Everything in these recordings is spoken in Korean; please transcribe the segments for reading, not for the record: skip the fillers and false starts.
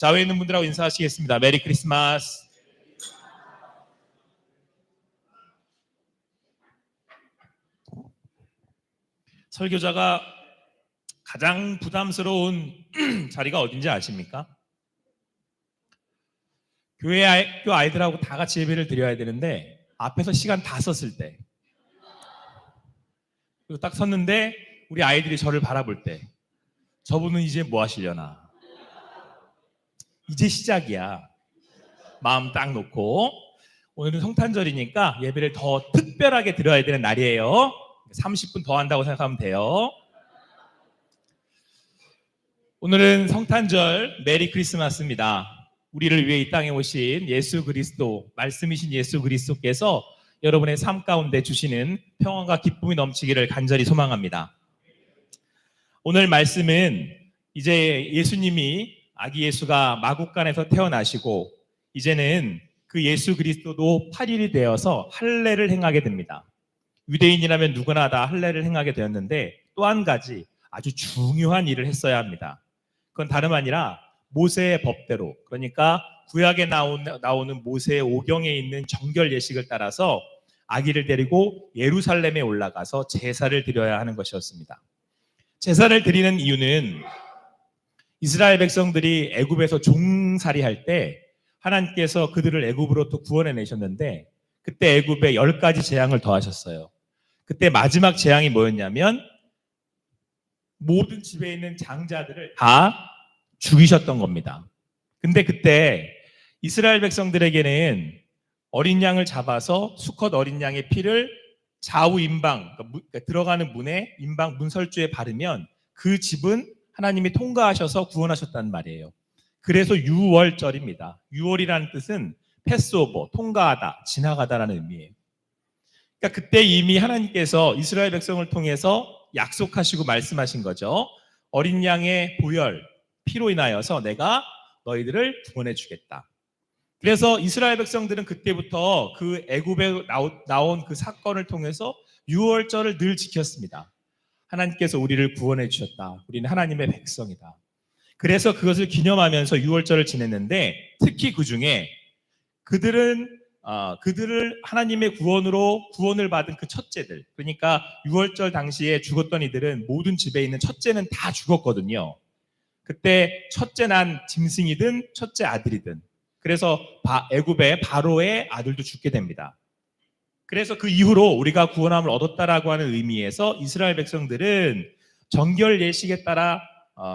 좌우에 있는 분들하고 인사하시겠습니다. 메리 크리스마스. 설교자가 가장 부담스러운 자리가 어딘지 아십니까? 교회 학교 아이들하고 다 같이 예배를 드려야 되는데 앞에서 시간 다 썼을 때, 그리고 딱 섰는데 우리 아이들이 저를 바라볼 때, 저분은 이제 뭐 하시려나? 이제 시작이야. 마음 딱 놓고, 오늘은 성탄절이니까 예배를 더 특별하게 드려야 되는 날이에요. 30분 더 한다고 생각하면 돼요. 오늘은 성탄절 메리 크리스마스입니다. 우리를 위해 이 땅에 오신 예수 그리스도, 말씀이신 예수 그리스도께서 여러분의 삶 가운데 주시는 평안과 기쁨이 넘치기를 간절히 소망합니다. 오늘 말씀은 이제 예수님이, 아기 예수가 마국간에서 태어나시고 이제는 그 예수 그리스도도 8일이 되어서 할례를 행하게 됩니다. 유대인이라면 누구나 다 할례를 행하게 되었는데 또 한 가지 아주 중요한 일을 했어야 합니다. 그건 다름 아니라 모세의 법대로, 그러니까 구약에 나오는 모세의 오경에 있는 정결 예식을 따라서 아기를 데리고 예루살렘에 올라가서 제사를 드려야 하는 것이었습니다. 제사를 드리는 이유는 이스라엘 백성들이 애굽에서 종살이할 때 하나님께서 그들을 애굽으로부터 구원해 내셨는데 그때 애굽에 10가지 재앙을 더하셨어요. 그때 마지막 재앙이 뭐였냐면 모든 집에 있는 장자들을 다 죽이셨던 겁니다. 근데 그때 이스라엘 백성들에게는 어린 양을 잡아서 수컷 어린 양의 피를 좌우 임방, 그러니까 들어가는 문에 임방 문설주에 바르면 그 집은 하나님이 통과하셔서 구원하셨단 말이에요. 그래서 유월절입니다. 유월이라는 뜻은 패스오버, 통과하다, 지나가다라는 의미예요. 그러니까 그때 이미 하나님께서 이스라엘 백성을 통해서 약속하시고 말씀하신 거죠. 어린 양의 보혈, 피로 인하여서 내가 너희들을 구원해 주겠다. 그래서 이스라엘 백성들은 그때부터 그 애굽에 나온 그 사건을 통해서 유월절을 늘 지켰습니다. 하나님께서 우리를 구원해 주셨다. 우리는 하나님의 백성이다. 그래서 그것을 기념하면서 유월절을 지냈는데 특히 그 중에 그들을 하나님의 구원을 받은 그 첫째들, 그러니까 유월절 당시에 죽었던 이들은 모든 집에 있는 첫째는 다 죽었거든요. 그때 첫째 난 짐승이든 첫째 아들이든, 그래서 애굽의 바로의 아들도 죽게 됩니다. 그래서 그 이후로 우리가 구원함을 얻었다라고 하는 의미에서 이스라엘 백성들은 정결 예식에 따라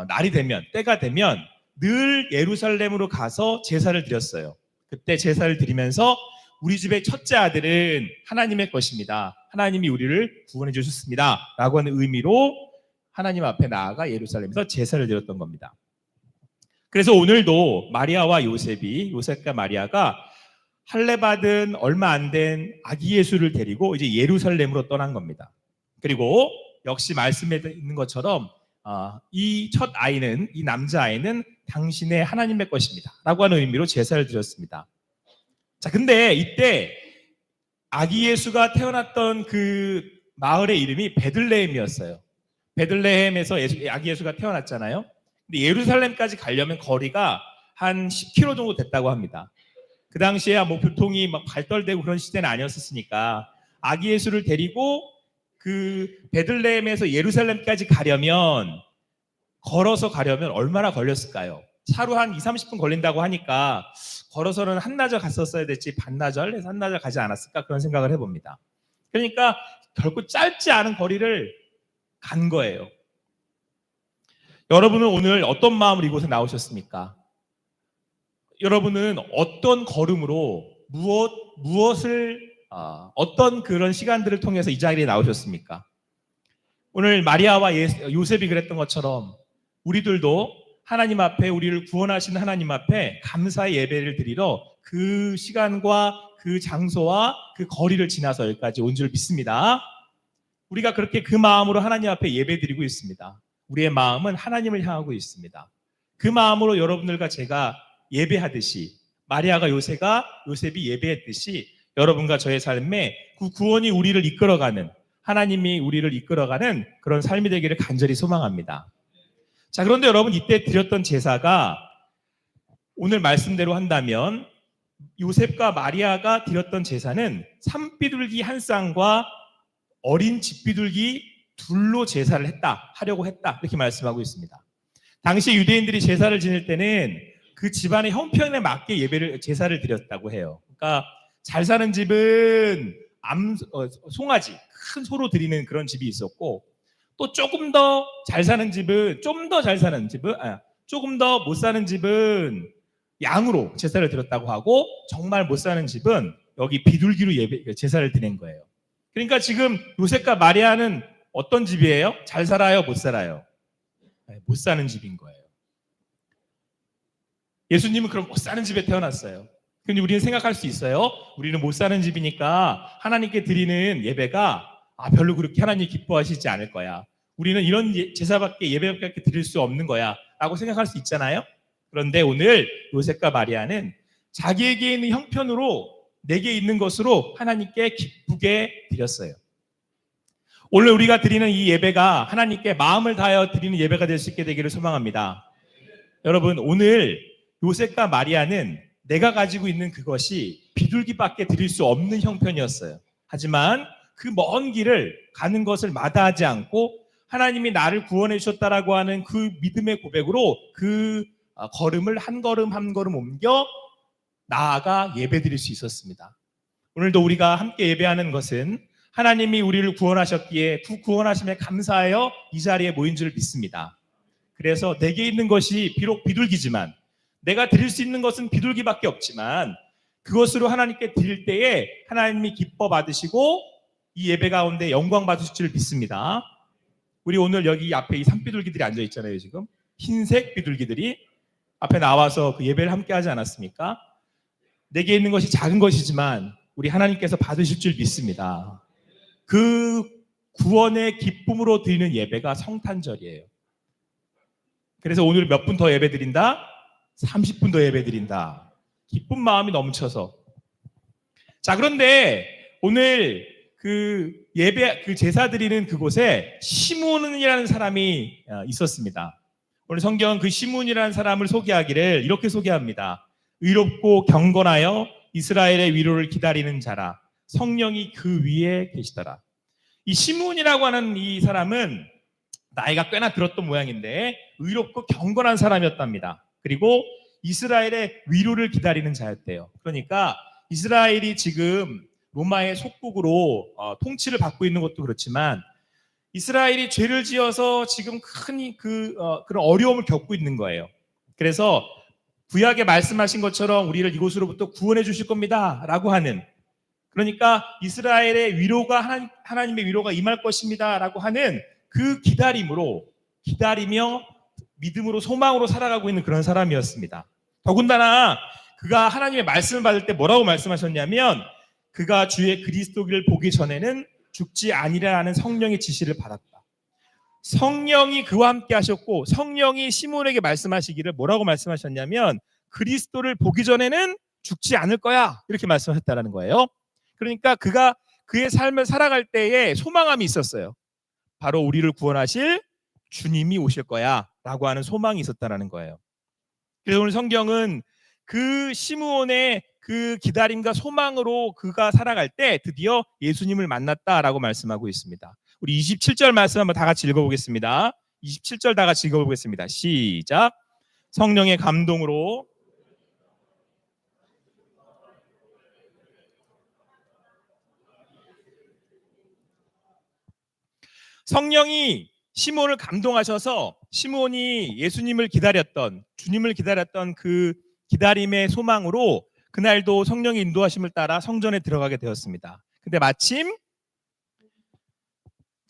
날이 되면, 때가 되면 늘 예루살렘으로 가서 제사를 드렸어요. 그때 제사를 드리면서 우리 집의 첫째 아들은 하나님의 것입니다. 하나님이 우리를 구원해 주셨습니다. 라고 하는 의미로 하나님 앞에 나아가 예루살렘에서 제사를 드렸던 겁니다. 그래서 오늘도 마리아와 요셉과 마리아가 할례받은 얼마 안 된 아기 예수를 데리고 이제 예루살렘으로 떠난 겁니다. 그리고 역시 말씀에 있는 것처럼 이 첫 아이는, 이 남자아이는 당신의 하나님의 것입니다. 라고 하는 의미로 제사를 드렸습니다. 자, 근데 이때 아기 예수가 태어났던 그 마을의 이름이 베들레헴이었어요. 베들레헴에서 아기 예수가 태어났잖아요. 근데 예루살렘까지 가려면 거리가 한 10km 정도 됐다고 합니다. 그 당시에 뭐 교통이 막 발달되고 그런 시대는 아니었으니까 아기 예수를 데리고 그 베들레헴에서 예루살렘까지 가려면, 걸어서 가려면 얼마나 걸렸을까요? 차로 한 20-30분 걸린다고 하니까 걸어서는 한나절 갔었어야 됐지 반나절 해서 한나절 가지 않았을까, 그런 생각을 해봅니다. 그러니까 결코 짧지 않은 거리를 간 거예요. 여러분은 오늘 어떤 마음을 이곳에 나오셨습니까? 여러분은 어떤 걸음으로 어떤 그런 시간들을 통해서 이 자리에 나오셨습니까? 오늘 마리아와 요셉이 그랬던 것처럼 우리들도 하나님 앞에, 우리를 구원하신 하나님 앞에 감사의 예배를 드리러 그 시간과 그 장소와 그 거리를 지나서 여기까지 온 줄 믿습니다. 우리가 그렇게 그 마음으로 하나님 앞에 예배 드리고 있습니다. 우리의 마음은 하나님을 향하고 있습니다. 그 마음으로 여러분들과 제가 예배하듯이, 마리아가 요셉이 예배했듯이 여러분과 저의 삶에 그 구원이 우리를 이끌어가는, 하나님이 우리를 이끌어가는 그런 삶이 되기를 간절히 소망합니다. 자, 그런데 여러분, 이때 드렸던 제사가 오늘 말씀대로 한다면 요셉과 마리아가 드렸던 제사는 산비둘기 한 쌍과 어린 집비둘기 둘로 제사를 하려고 했다. 이렇게 말씀하고 있습니다. 당시 유대인들이 제사를 지낼 때는 그 집안의 형편에 맞게 제사를 드렸다고 해요. 그러니까 잘 사는 집은 송아지, 큰 소로 드리는 그런 집이 있었고, 또 조금 더 잘 사는 집은, 조금 더 못 사는 집은 양으로 제사를 드렸다고 하고, 정말 못 사는 집은 여기 비둘기로 제사를 드린 거예요. 그러니까 지금 요셉과 마리아는 어떤 집이에요? 잘 살아요? 못 살아요? 못 사는 집인 거예요. 예수님은 그럼 못 사는 집에 태어났어요. 근데 우리는 생각할 수 있어요. 우리는 못 사는 집이니까 하나님께 드리는 예배가 별로 그렇게 하나님 기뻐하시지 않을 거야. 우리는 이런 제사밖에 예배밖에 드릴 수 없는 거야 라고 생각할 수 있잖아요. 그런데 오늘 요셉과 마리아는 자기에게 있는 형편으로, 내게 있는 것으로 하나님께 기쁘게 드렸어요. 오늘 우리가 드리는 이 예배가 하나님께 마음을 다하여 드리는 예배가 될 수 있게 되기를 소망합니다. 여러분, 오늘 요셉과 마리아는 내가 가지고 있는 그것이 비둘기밖에 드릴 수 없는 형편이었어요. 하지만 그 먼 길을 가는 것을 마다하지 않고 하나님이 나를 구원해 주셨다라고 하는 그 믿음의 고백으로 그 걸음을 한 걸음 한 걸음 옮겨 나아가 예배 드릴 수 있었습니다. 오늘도 우리가 함께 예배하는 것은 하나님이 우리를 구원하셨기에 그 구원하심에 감사하여 이 자리에 모인 줄 믿습니다. 그래서 내게 있는 것이 비록 비둘기지만, 내가 드릴 수 있는 것은 비둘기밖에 없지만, 그것으로 하나님께 드릴 때에 하나님이 기뻐 받으시고 이 예배 가운데 영광 받으실 줄 믿습니다. 우리 오늘 여기 앞에 이 산비둘기들이 앉아 있잖아요. 지금 흰색 비둘기들이 앞에 나와서 그 예배를 함께 하지 않았습니까? 내게 있는 것이 작은 것이지만 우리 하나님께서 받으실 줄 믿습니다. 그 구원의 기쁨으로 드리는 예배가 성탄절이에요. 그래서 오늘 몇 분 더 예배 드린다? 30분 더 예배 드린다. 기쁜 마음이 넘쳐서. 자, 그런데 오늘 그 예배, 그 제사 드리는 그곳에 시므온이라는 사람이 있었습니다. 오늘 성경은 그 시므온이라는 사람을 소개하기를 이렇게 소개합니다. 의롭고 경건하여 이스라엘의 위로를 기다리는 자라. 성령이 그 위에 계시더라. 이 시므온이라고 하는 이 사람은 나이가 꽤나 들었던 모양인데 의롭고 경건한 사람이었답니다. 그리고 이스라엘의 위로를 기다리는 자였대요. 그러니까 이스라엘이 지금 로마의 속국으로 통치를 받고 있는 것도 그렇지만, 이스라엘이 죄를 지어서 지금 큰 그런 어려움을 겪고 있는 거예요. 그래서 구약에 말씀하신 것처럼 우리를 이곳으로부터 구원해 주실 겁니다 라고 하는, 그러니까 이스라엘의 위로가 하나님의 위로가 임할 것입니다 라고 하는 그 기다리며 믿음으로 소망으로 살아가고 있는 그런 사람이었습니다. 더군다나 그가 하나님의 말씀을 받을 때 뭐라고 말씀하셨냐면, 그가 주의 그리스도를 보기 전에는 죽지 아니라는 성령의 지시를 받았다. 성령이 그와 함께 하셨고, 성령이 시므온에게 말씀하시기를 뭐라고 말씀하셨냐면, 그리스도를 보기 전에는 죽지 않을 거야, 이렇게 말씀하셨다는 거예요. 그러니까 그가 그의 삶을 살아갈 때에 소망함이 있었어요. 바로 우리를 구원하실 주님이 오실 거야 라고 하는 소망이 있었다는 거예요. 그래서 오늘 성경은 그 시므온의 그 기다림과 소망으로 그가 살아갈 때 드디어 예수님을 만났다라고 말씀하고 있습니다. 우리 27절 말씀 한번 다 같이 읽어보겠습니다. 27절 다 같이 읽어보겠습니다. 시작. 성령의 감동으로 성령이 시므온을 감동하셔서 시므온이 예수님을 기다렸던, 주님을 기다렸던 그 기다림의 소망으로 그날도 성령의 인도하심을 따라 성전에 들어가게 되었습니다. 근데 마침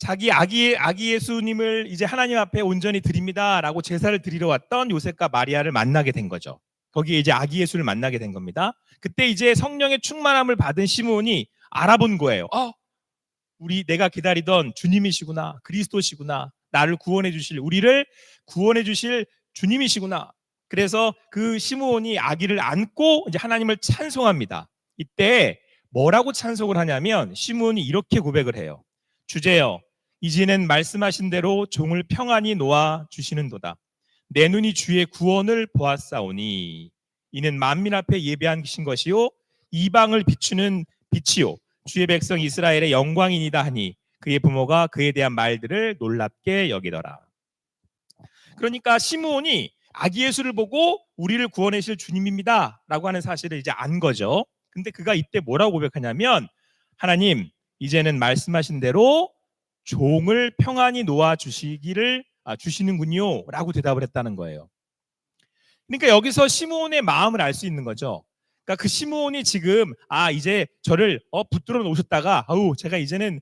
자기 아기 예수님을 이제 하나님 앞에 온전히 드립니다라고 제사를 드리러 왔던 요셉과 마리아를 만나게 된 거죠. 거기에 이제 아기 예수를 만나게 된 겁니다. 그때 이제 성령의 충만함을 받은 시므온이 알아본 거예요. 내가 기다리던 주님이시구나, 그리스도시구나, 우리를 구원해 주실 주님이시구나. 그래서 그 시므온이 아기를 안고 이제 하나님을 찬송합니다. 이때 뭐라고 찬송을 하냐면 시므온이 이렇게 고백을 해요. 주제여, 이제는 말씀하신 대로 종을 평안히 놓아 주시는도다. 내 눈이 주의 구원을 보았사오니. 이는 만민 앞에 예배하신 것이요 이방을 비추는 빛이요 주의 백성 이스라엘의 영광이니다 하니 그의 부모가 그에 대한 말들을 놀랍게 여기더라. 그러니까 시므온이 아기 예수를 보고 우리를 구원하실 주님입니다 라고 하는 사실을 이제 안 거죠. 근데 그가 이때 뭐라고 고백하냐면, 하나님 이제는 말씀하신 대로 종을 평안히 놓아 주시는군요 라고 대답을 했다는 거예요. 그러니까 여기서 시므온의 마음을 알 수 있는 거죠. 그러니까 그 시므온이 지금 이제 저를 붙들어 놓으셨다가 제가 이제는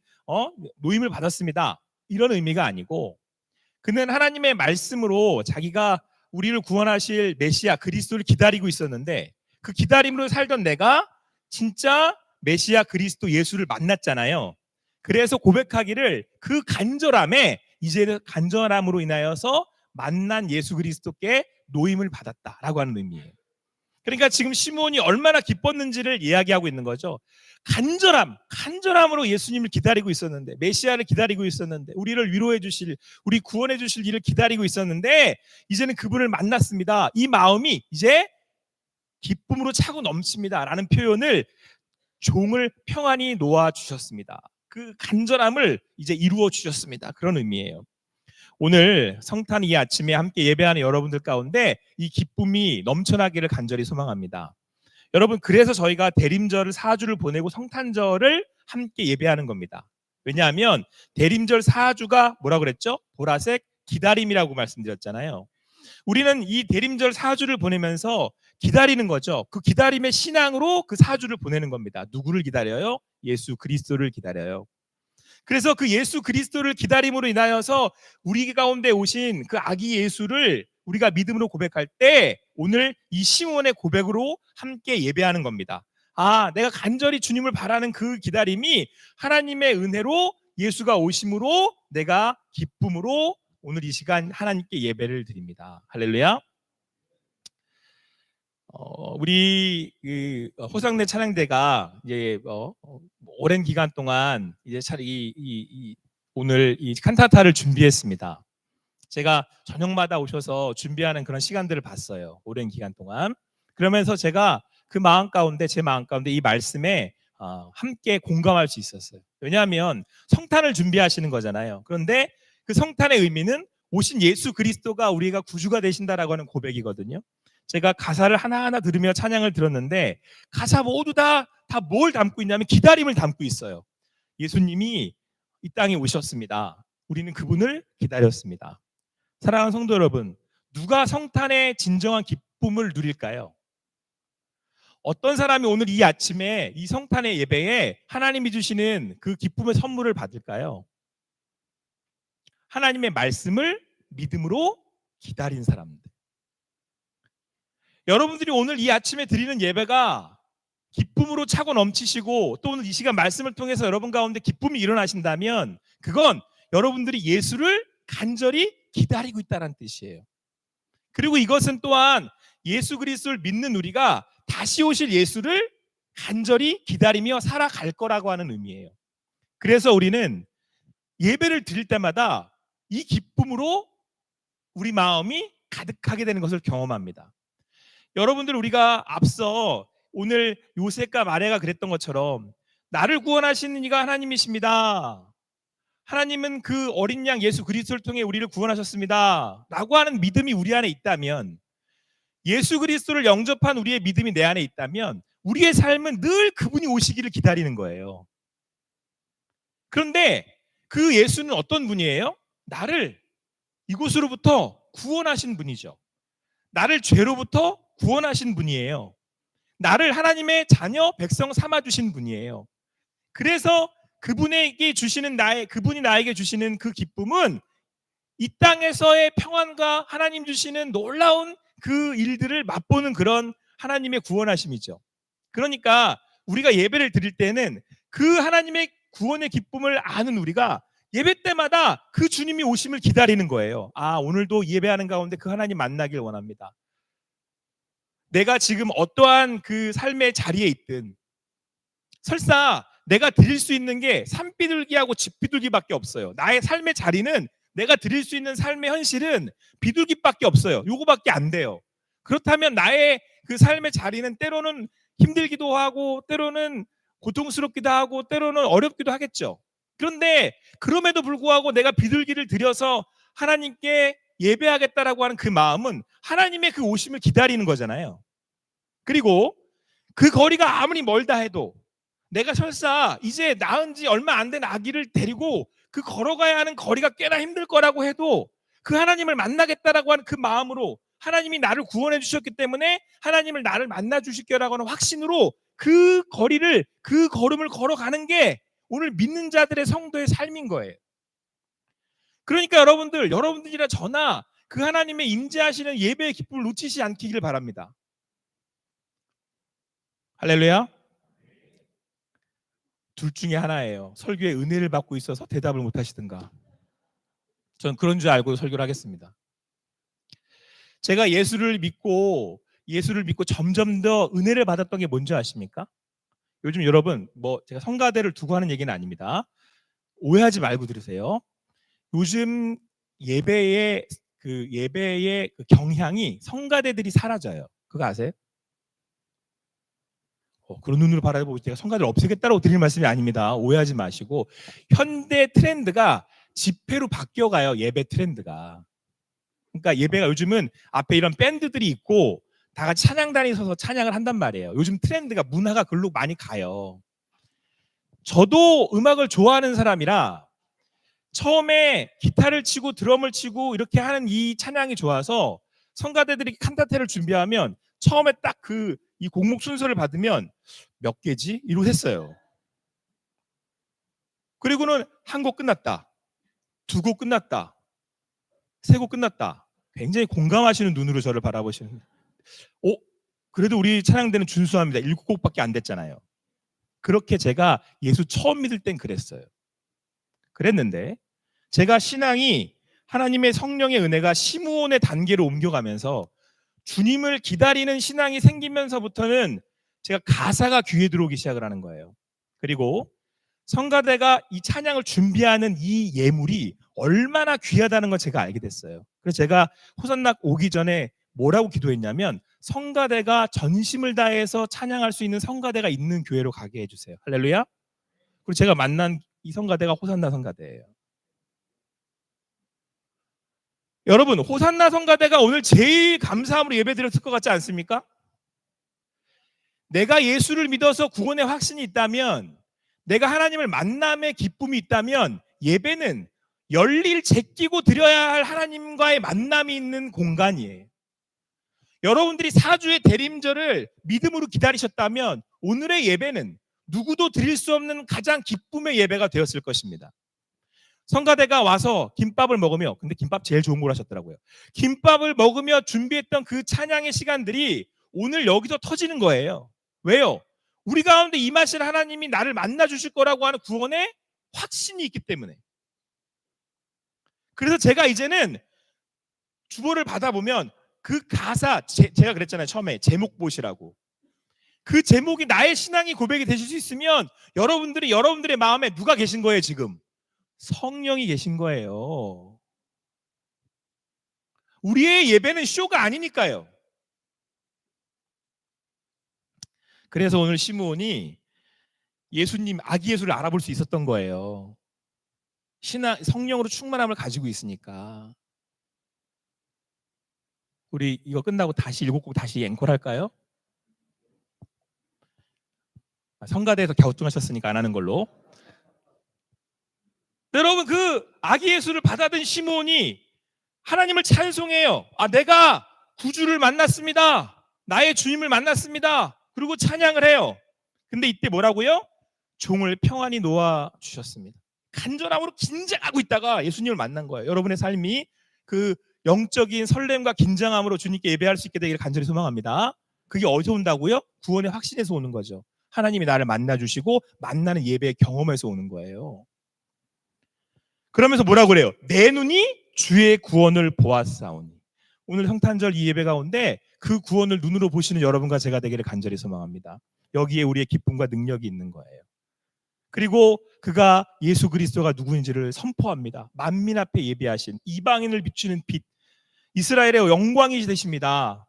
노임을 받았습니다 이런 의미가 아니고, 그는 하나님의 말씀으로 자기가 우리를 구원하실 메시아 그리스도를 기다리고 있었는데, 그 기다림으로 살던 내가 진짜 메시아 그리스도 예수를 만났잖아요. 그래서 고백하기를 그 간절함에, 이제는 간절함으로 인하여서 만난 예수 그리스도께 노임을 받았다라고 하는 의미예요. 그러니까 지금 시므온이 얼마나 기뻤는지를 이야기하고 있는 거죠. 간절함으로 예수님을 기다리고 있었는데, 메시아를 기다리고 있었는데, 우리를 위로해 주실, 우리 구원해 주실 일을 기다리고 있었는데 이제는 그분을 만났습니다. 이 마음이 이제 기쁨으로 차고 넘칩니다 라는 표현을, 종을 평안히 놓아 주셨습니다, 그 간절함을 이제 이루어 주셨습니다, 그런 의미예요. 오늘 성탄 이 아침에 함께 예배하는 여러분들 가운데 이 기쁨이 넘쳐나기를 간절히 소망합니다. 여러분, 그래서 저희가 대림절을 4주를 보내고 성탄절을 함께 예배하는 겁니다. 왜냐하면 대림절 4주가 뭐라고 그랬죠? 보라색 기다림이라고 말씀드렸잖아요. 우리는 이 대림절 4주를 보내면서 기다리는 거죠. 그 기다림의 신앙으로 그 4주를 보내는 겁니다. 누구를 기다려요? 예수 그리스도를 기다려요. 그래서 그 예수 그리스도를 기다림으로 인하여서 우리 가운데 오신 그 아기 예수를 우리가 믿음으로 고백할 때 오늘 이 시므온의 고백으로 함께 예배하는 겁니다. 내가 간절히 주님을 바라는 그 기다림이 하나님의 은혜로 예수가 오심으로 내가 기쁨으로 오늘 이 시간 하나님께 예배를 드립니다. 할렐루야. 우리 호상내 찬양대가 이제 오랜 기간 동안 이제 오늘 이 칸타타를 준비했습니다. 제가 저녁마다 오셔서 준비하는 그런 시간들을 봤어요, 오랜 기간 동안. 그러면서 제가 제 마음 가운데 이 말씀에 함께 공감할 수 있었어요. 왜냐하면 성탄을 준비하시는 거잖아요. 그런데 그 성탄의 의미는 오신 예수 그리스도가 우리가 구주가 되신다라고 하는 고백이거든요. 제가 가사를 하나하나 들으며 찬양을 들었는데 가사 모두 다 뭘 담고 있냐면 기다림을 담고 있어요. 예수님이 이 땅에 오셨습니다. 우리는 그분을 기다렸습니다. 사랑하는 성도 여러분, 누가 성탄의 진정한 기쁨을 누릴까요? 어떤 사람이 오늘 이 아침에 이 성탄의 예배에 하나님이 주시는 그 기쁨의 선물을 받을까요? 하나님의 말씀을 믿음으로 기다린 사람들. 여러분들이 오늘 이 아침에 드리는 예배가 기쁨으로 차고 넘치시고 또 오늘 이 시간 말씀을 통해서 여러분 가운데 기쁨이 일어나신다면 그건 여러분들이 예수를 간절히 기다리고 있다는 뜻이에요. 그리고 이것은 또한 예수 그리스도를 믿는 우리가 다시 오실 예수를 간절히 기다리며 살아갈 거라고 하는 의미예요. 그래서 우리는 예배를 드릴 때마다 이 기쁨으로 우리 마음이 가득하게 되는 것을 경험합니다. 여러분들, 우리가 앞서 오늘 요셉과 마리아가 그랬던 것처럼 나를 구원하시는 이가 하나님이십니다. 하나님은 그 어린 양 예수 그리스도를 통해 우리를 구원하셨습니다 라고 하는 믿음이 우리 안에 있다면, 예수 그리스도를 영접한 우리의 믿음이 내 안에 있다면 우리의 삶은 늘 그분이 오시기를 기다리는 거예요. 그런데 그 예수는 어떤 분이에요? 나를 이곳으로부터 구원하신 분이죠. 나를 죄로부터 구원하신 분이에요. 나를 하나님의 자녀 백성 삼아주신 분이에요. 그래서 그분이 나에게 주시는 그 기쁨은 이 땅에서의 평안과 하나님 주시는 놀라운 그 일들을 맛보는 그런 하나님의 구원하심이죠. 그러니까 우리가 예배를 드릴 때는 그 하나님의 구원의 기쁨을 아는 우리가 예배 때마다 그 주님이 오심을 기다리는 거예요. 오늘도 예배하는 가운데 그 하나님 만나길 원합니다. 내가 지금 어떠한 그 삶의 자리에 있든 설사 내가 드릴 수 있는 게 산비둘기하고 집비둘기밖에 없어요. 나의 삶의 자리는 내가 드릴 수 있는 삶의 현실은 비둘기밖에 없어요. 요거밖에 안 돼요. 그렇다면 나의 그 삶의 자리는 때로는 힘들기도 하고 때로는 고통스럽기도 하고 때로는 어렵기도 하겠죠. 그런데 그럼에도 불구하고 내가 비둘기를 들여서 하나님께 예배하겠다라고 하는 그 마음은 하나님의 그 오심을 기다리는 거잖아요. 그리고 그 거리가 아무리 멀다 해도 내가 설사 이제 낳은 지 얼마 안 된 아기를 데리고 그 걸어가야 하는 거리가 꽤나 힘들 거라고 해도 그 하나님을 만나겠다라고 하는 그 마음으로 하나님이 나를 구원해 주셨기 때문에 하나님을 나를 만나 주실 거라고 하는 확신으로 그 거리를 그 걸음을 걸어가는 게 오늘 믿는 자들의 성도의 삶인 거예요. 그러니까 여러분들이나 저나 그 하나님의 임재하시는 예배의 기쁨을 놓치지 않기를 바랍니다. 할렐루야. 둘 중에 하나예요. 설교에 은혜를 받고 있어서 대답을 못 하시든가. 전 그런 줄 알고 설교를 하겠습니다. 제가 예수를 믿고 점점 더 은혜를 받았던 게 뭔지 아십니까? 요즘 여러분 제가 성가대를 두고 하는 얘기는 아닙니다. 오해하지 말고 들으세요. 요즘 예배의 그 경향이 성가대들이 사라져요. 그거 아세요? 그런 눈으로 바라보고 제가 성가대를 없애겠다고 드릴 말씀이 아닙니다. 오해하지 마시고 현대 트렌드가 집회로 바뀌어가요. 예배 트렌드가. 그러니까 예배가 요즘은 앞에 이런 밴드들이 있고 다 같이 찬양단에 서서 찬양을 한단 말이에요. 요즘 트렌드가 문화가 글로 많이 가요. 저도 음악을 좋아하는 사람이라 처음에 기타를 치고 드럼을 치고 이렇게 하는 이 찬양이 좋아서 성가대들이 칸타테를 준비하면 처음에 딱 이 곡목 순서를 받으면 몇 개지? 이러고 했어요. 그리고는 한 곡 끝났다. 두 곡 끝났다. 세 곡 끝났다. 굉장히 공감하시는 눈으로 저를 바라보시는. 그래도 우리 찬양대는 준수합니다. 7곡밖에 안 됐잖아요. 그렇게 제가 예수 처음 믿을 땐 그랬어요. 그랬는데 제가 신앙이 하나님의 성령의 은혜가 시므온의 단계로 옮겨가면서 주님을 기다리는 신앙이 생기면서부터는 제가 가사가 귀에 들어오기 시작을 하는 거예요. 그리고 성가대가 이 찬양을 준비하는 이 예물이 얼마나 귀하다는 걸 제가 알게 됐어요. 그래서 제가 호산나 오기 전에 뭐라고 기도했냐면 성가대가 전심을 다해서 찬양할 수 있는 성가대가 있는 교회로 가게 해주세요. 할렐루야. 그리고 제가 만난 이 성가대가 호산나 성가대예요. 여러분, 호산나 성가대가 오늘 제일 감사함으로 예배드렸을 것 같지 않습니까? 내가 예수를 믿어서 구원의 확신이 있다면, 내가 하나님을 만남의 기쁨이 있다면 예배는 열일 제끼고 드려야 할 하나님과의 만남이 있는 공간이에요. 여러분들이 사주의 대림절을 믿음으로 기다리셨다면 오늘의 예배는 누구도 드릴 수 없는 가장 기쁨의 예배가 되었을 것입니다. 성가대가 와서 김밥을 먹으며, 근데 김밥 제일 좋은 걸 하셨더라고요. 김밥을 먹으며 준비했던 그 찬양의 시간들이 오늘 여기서 터지는 거예요. 왜요? 우리 가운데 임하실 하나님이 나를 만나 주실 거라고 하는 구원의 확신이 있기 때문에. 그래서 제가 이제는 주보를 받아보면 그 가사, 제가 그랬잖아요. 처음에 제목 보시라고. 그 제목이 나의 신앙이 고백이 되실 수 있으면 여러분들의 마음에 누가 계신 거예요 지금? 성령이 계신 거예요. 우리의 예배는 쇼가 아니니까요. 그래서 오늘 시므온이 예수님, 아기 예수를 알아볼 수 있었던 거예요. 성령으로 충만함을 가지고 있으니까. 우리 이거 끝나고 다시 7곡 다시 앵콜 할까요? 성가대에서 갸우뚱하셨으니까 안 하는 걸로. 여러분, 그 아기 예수를 받아든 시므온이 하나님을 찬송해요. 내가 구주를 만났습니다. 나의 주님을 만났습니다. 그리고 찬양을 해요. 근데 이때 뭐라고요? 종을 평안히 놓아 주셨습니다. 간절함으로 긴장하고 있다가 예수님을 만난 거예요. 여러분의 삶이 그 영적인 설렘과 긴장함으로 주님께 예배할 수 있게 되기를 간절히 소망합니다. 그게 어디서 온다고요? 구원의 확신에서 오는 거죠. 하나님이 나를 만나 주시고 만나는 예배의 경험에서 오는 거예요. 그러면서 뭐라고 그래요? 내 눈이 주의 구원을 보았사오니. 오늘 성탄절 이 예배 가운데 그 구원을 눈으로 보시는 여러분과 제가 되기를 간절히 소망합니다. 여기에 우리의 기쁨과 능력이 있는 거예요. 그리고 그가 예수 그리스도가 누구인지를 선포합니다. 만민 앞에 예배하신 이방인을 비추는 빛, 이스라엘의 영광이 되십니다.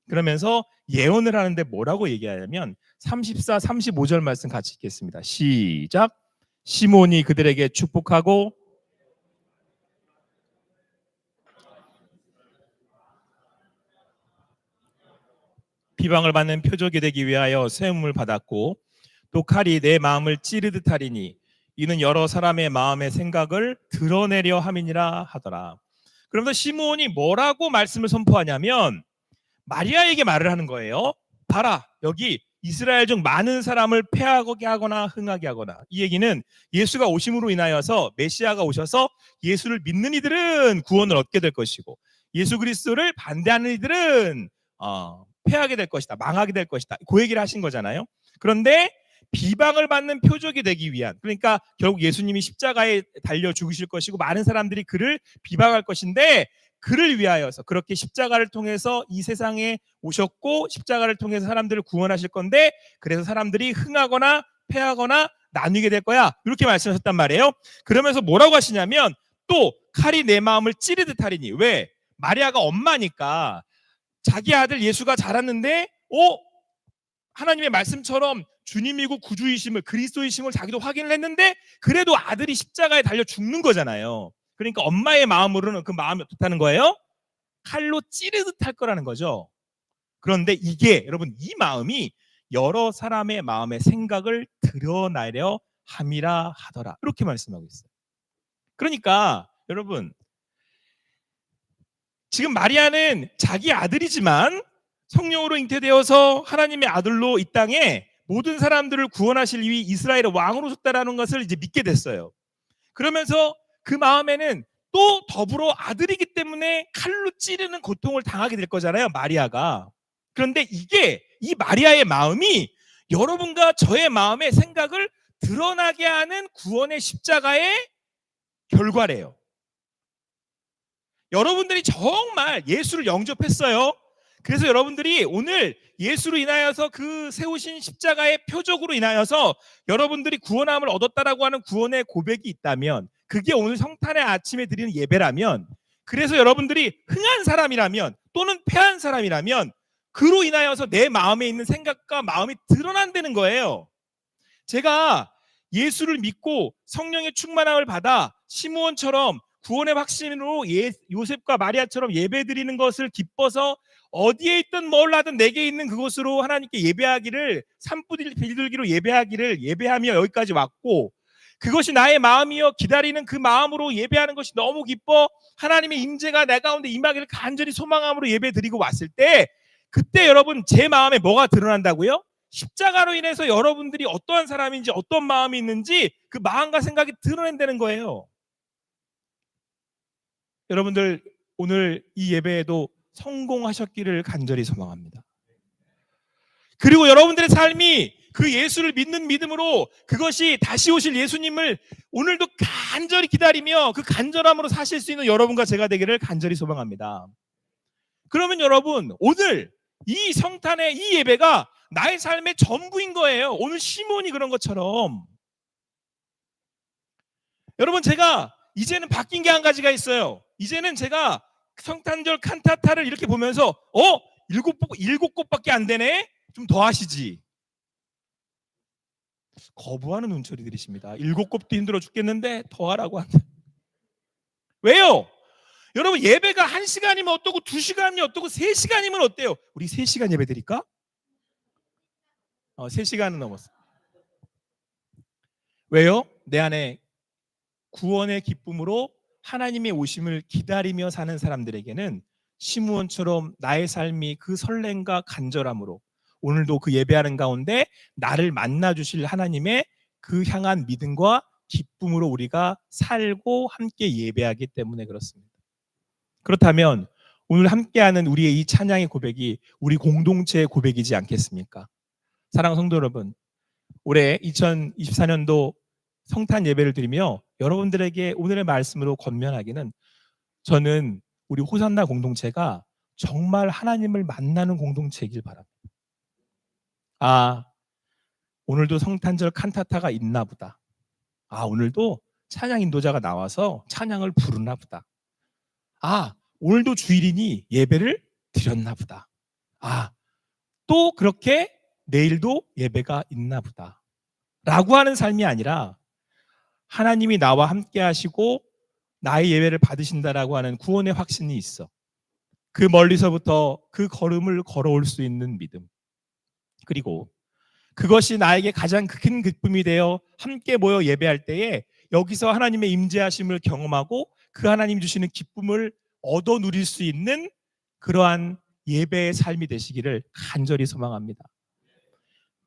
그러면서 예언을 하는데 뭐라고 얘기하냐면 34, 35절 말씀 같이 읽겠습니다. 시작. 시몬이 그들에게 축복하고 비방을 받는 표적이 되기 위하여 세움을 받았고 또 칼이 내 마음을 찌르듯 하리니 이는 여러 사람의 마음의 생각을 드러내려 함이니라 하더라. 그러면서 시몬이 뭐라고 말씀을 선포하냐면 마리아에게 말을 하는 거예요. 봐라, 여기 이스라엘 중 많은 사람을 패하게 하거나 흥하게 하거나, 이 얘기는 예수가 오심으로 인하여서 메시아가 오셔서 예수를 믿는 이들은 구원을 얻게 될 것이고 예수 그리스도를 반대하는 이들은 패하게 될 것이다, 망하게 될 것이다, 그 얘기를 하신 거잖아요. 그런데 비방을 받는 표적이 되기 위한, 그러니까 결국 예수님이 십자가에 달려 죽으실 것이고 많은 사람들이 그를 비방할 것인데 그를 위하여서 그렇게 십자가를 통해서 이 세상에 오셨고 십자가를 통해서 사람들을 구원하실 건데 그래서 사람들이 흥하거나 패하거나 나뉘게 될 거야, 이렇게 말씀하셨단 말이에요. 그러면서 뭐라고 하시냐면 또 칼이 내 마음을 찌르듯 하리니, 왜? 마리아가 엄마니까 자기 아들 예수가 자랐는데 하나님의 말씀처럼 주님이고 구주이심을, 그리스도이심을 자기도 확인을 했는데 그래도 아들이 십자가에 달려 죽는 거잖아요. 그러니까 엄마의 마음으로는 그 마음이 어떻다는 거예요? 칼로 찌르듯 할 거라는 거죠. 그런데 이게 여러분, 이 마음이 여러 사람의 마음의 생각을 드러나려 함이라 하더라, 이렇게 말씀하고 있어요. 그러니까 여러분, 지금 마리아는 자기 아들이지만 성령으로 잉태되어서 하나님의 아들로 이 땅에 모든 사람들을 구원하실 이 이스라엘의 왕으로 섰다라는 것을 이제 믿게 됐어요. 그러면서 그 마음에는 또 더불어 아들이기 때문에 칼로 찌르는 고통을 당하게 될 거잖아요, 마리아가. 그런데 이게, 이 마리아의 마음이 여러분과 저의 마음의 생각을 드러나게 하는 구원의 십자가의 결과래요. 여러분들이 정말 예수를 영접했어요. 그래서 여러분들이 오늘 예수로 인하여서 그 세우신 십자가의 표적으로 인하여서 여러분들이 구원함을 얻었다라고 하는 구원의 고백이 있다면, 그게 오늘 성탄의 아침에 드리는 예배라면, 그래서 여러분들이 흥한 사람이라면 또는 패한 사람이라면 그로 인하여서 내 마음에 있는 생각과 마음이 드러난다는 거예요. 제가 예수를 믿고 성령의 충만함을 받아 시므온처럼 구원의 확신으로 요셉과 마리아처럼 예배드리는 것을 기뻐서 어디에 있든 뭘 하든 내게 있는 그곳으로 하나님께 예배하기를, 산불 비둘기로 예배하며 여기까지 왔고, 그것이 나의 마음이여 기다리는 그 마음으로 예배하는 것이 너무 기뻐 하나님의 임재가 내 가운데 임하기를 간절히 소망함으로 예배드리고 왔을 때, 그때 여러분 제 마음에 뭐가 드러난다고요? 십자가로 인해서 여러분들이 어떠한 사람인지 어떤 마음이 있는지 그 마음과 생각이 드러낸다는 거예요. 여러분들 오늘 이 예배에도 성공하셨기를 간절히 소망합니다. 그리고 여러분들의 삶이 그 예수를 믿는 믿음으로 그것이 다시 오실 예수님을 오늘도 간절히 기다리며 그 간절함으로 사실 수 있는 여러분과 제가 되기를 간절히 소망합니다. 그러면 여러분, 오늘 이 성탄의 이 예배가 나의 삶의 전부인 거예요. 오늘 시몬이 그런 것처럼. 여러분, 제가 이제는 바뀐 게 한 가지가 있어요. 이제는 제가 성탄절 칸타타를 이렇게 보면서 일곱 곡밖에 안 되네? 좀 더 하시지. 거부하는 눈초리들이십니다. 7곡도 힘들어 죽겠는데 더 하라고 한다. 왜요? 여러분, 예배가 1시간이면 어떠고 2시간이 어떠고 3시간이면 어때요? 우리 3시간 예배 드릴까? 3시간은 넘었어. 왜요? 내 안에 구원의 기쁨으로 하나님의 오심을 기다리며 사는 사람들에게는 시므온처럼 나의 삶이 그 설렘과 간절함으로 오늘도 그 예배하는 가운데 나를 만나주실 하나님의 그 향한 믿음과 기쁨으로 우리가 살고 함께 예배하기 때문에 그렇습니다. 그렇다면 오늘 함께하는 우리의 이 찬양의 고백이 우리 공동체의 고백이지 않겠습니까? 사랑하는 성도 여러분, 올해 2024년도 성탄 예배를 드리며 여러분들에게 오늘의 말씀으로 권면하기는, 저는 우리 호산나 공동체가 정말 하나님을 만나는 공동체이길 바랍니다. 오늘도 성탄절 칸타타가 있나 보다. 오늘도 찬양 인도자가 나와서 찬양을 부르나 보다. 오늘도 주일이니 예배를 드렸나 보다. 또 그렇게 내일도 예배가 있나 보다 라고 하는 삶이 아니라 하나님이 나와 함께 하시고 나의 예배를 받으신다라고 하는 구원의 확신이 있어. 그 멀리서부터 그 걸음을 걸어올 수 있는 믿음. 그리고 그것이 나에게 가장 큰 기쁨이 되어 함께 모여 예배할 때에 여기서 하나님의 임재하심을 경험하고 그 하나님 주시는 기쁨을 얻어 누릴 수 있는 그러한 예배의 삶이 되시기를 간절히 소망합니다.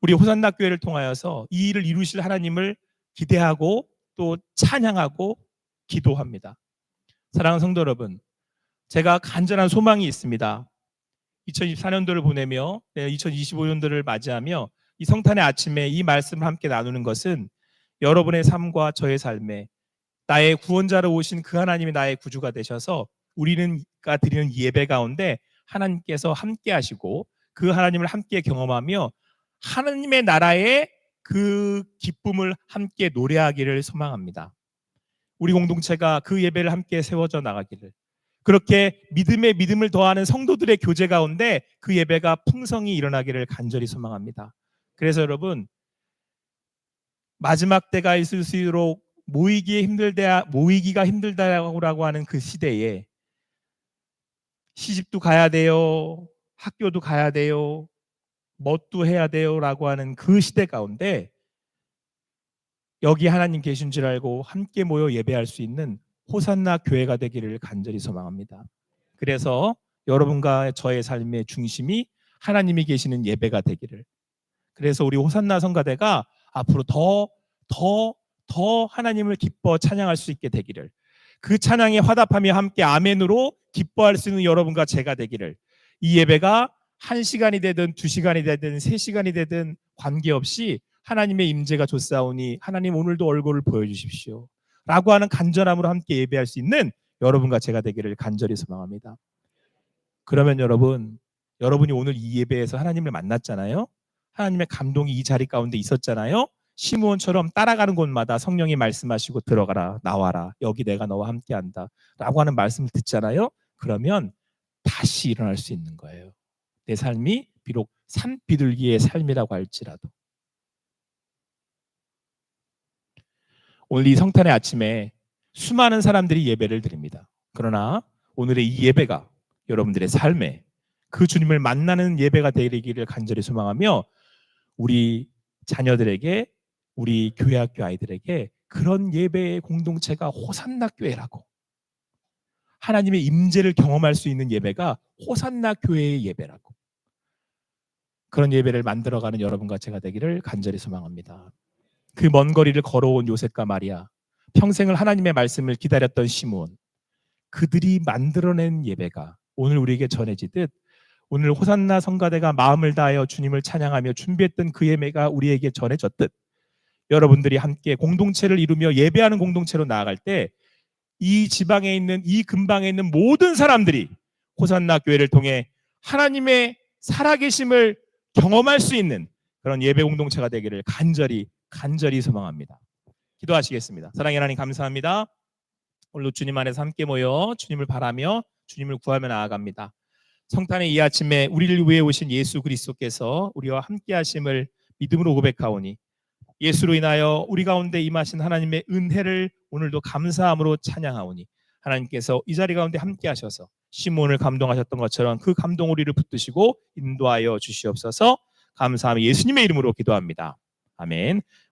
우리 호산나 교회를 통하여서 이 일을 이루실 하나님을 기대하고 또 찬양하고 기도합니다. 사랑하는 성도 여러분, 제가 간절한 소망이 있습니다. 2024년도를 보내며 2025년도를 맞이하며 이 성탄의 아침에 이 말씀을 함께 나누는 것은 여러분의 삶과 저의 삶에 나의 구원자로 오신 그 하나님이 나의 구주가 되셔서 우리는 드리는 예배 가운데 하나님께서 함께 하시고 그 하나님을 함께 경험하며 하나님의 나라의 그 기쁨을 함께 노래하기를 소망합니다. 우리 공동체가 그 예배를 함께 세워져 나가기를, 그렇게 믿음에 믿음을 더하는 성도들의 교제 가운데 그 예배가 풍성히 일어나기를 간절히 소망합니다. 그래서 여러분, 마지막 때가 있을수록 모이기가 힘들다라고 하는 그 시대에 시집도 가야 돼요, 학교도 가야 돼요, 뭣도 해야 돼요 라고 하는 그 시대 가운데 여기 하나님 계신 줄 알고 함께 모여 예배할 수 있는 호산나 교회가 되기를 간절히 소망합니다. 그래서 여러분과 저의 삶의 중심이 하나님이 계시는 예배가 되기를, 그래서 우리 호산나 성가대가 앞으로 더 하나님을 기뻐 찬양할 수 있게 되기를, 그 찬양에 화답하며 함께 아멘으로 기뻐할 수 있는 여러분과 제가 되기를, 이 예배가 1시간이 되든 2시간이 되든 3시간이 되든 관계없이 하나님의 임재가 좋사오니 하나님 오늘도 얼굴을 보여주십시오 라고 하는 간절함으로 함께 예배할 수 있는 여러분과 제가 되기를 간절히 소망합니다. 그러면 여러분이 오늘 이 예배에서 하나님을 만났잖아요. 하나님의 감동이 이 자리 가운데 있었잖아요. 시므온처럼 따라가는 곳마다 성령이 말씀하시고 들어가라, 나와라, 여기 내가 너와 함께한다 라고 하는 말씀을 듣잖아요. 그러면 다시 일어날 수 있는 거예요. 내 삶이 비록 산비둘기의 삶이라고 할지라도. 오늘 이 성탄의 아침에 수많은 사람들이 예배를 드립니다. 그러나 오늘의 이 예배가 여러분들의 삶에 그 주님을 만나는 예배가 되기를 간절히 소망하며 우리 자녀들에게, 우리 교회학교 아이들에게 그런 예배의 공동체가 호산나 교회라고, 하나님의 임재를 경험할 수 있는 예배가 호산나 교회의 예배라고, 그런 예배를 만들어가는 여러분과 제가 되기를 간절히 소망합니다. 그 먼 거리를 걸어온 요셉과 마리아, 평생을 하나님의 말씀을 기다렸던 시므온, 그들이 만들어낸 예배가 오늘 우리에게 전해지듯 오늘 호산나 성가대가 마음을 다하여 주님을 찬양하며 준비했던 그 예배가 우리에게 전해졌듯 여러분들이 함께 공동체를 이루며 예배하는 공동체로 나아갈 때 이 지방에 있는, 이 근방에 있는 모든 사람들이 호산나 교회를 통해 하나님의 살아계심을 경험할 수 있는 그런 예배 공동체가 되기를 간절히 소망합니다. 기도하시겠습니다. 사랑의 하나님, 감사합니다. 오늘도 주님 안에서 함께 모여 주님을 바라며 주님을 구하며 나아갑니다. 성탄의 이 아침에 우리를 위해 오신 예수 그리스도께서 우리와 함께 하심을 믿음으로 고백하오니 예수로 인하여 우리 가운데 임하신 하나님의 은혜를 오늘도 감사함으로 찬양하오니 하나님께서 이 자리 가운데 함께 하셔서 시므온을 감동하셨던 것처럼 그 감동 우리를 붙드시고 인도하여 주시옵소서. 감사하며 예수님의 이름으로 기도합니다. 아멘.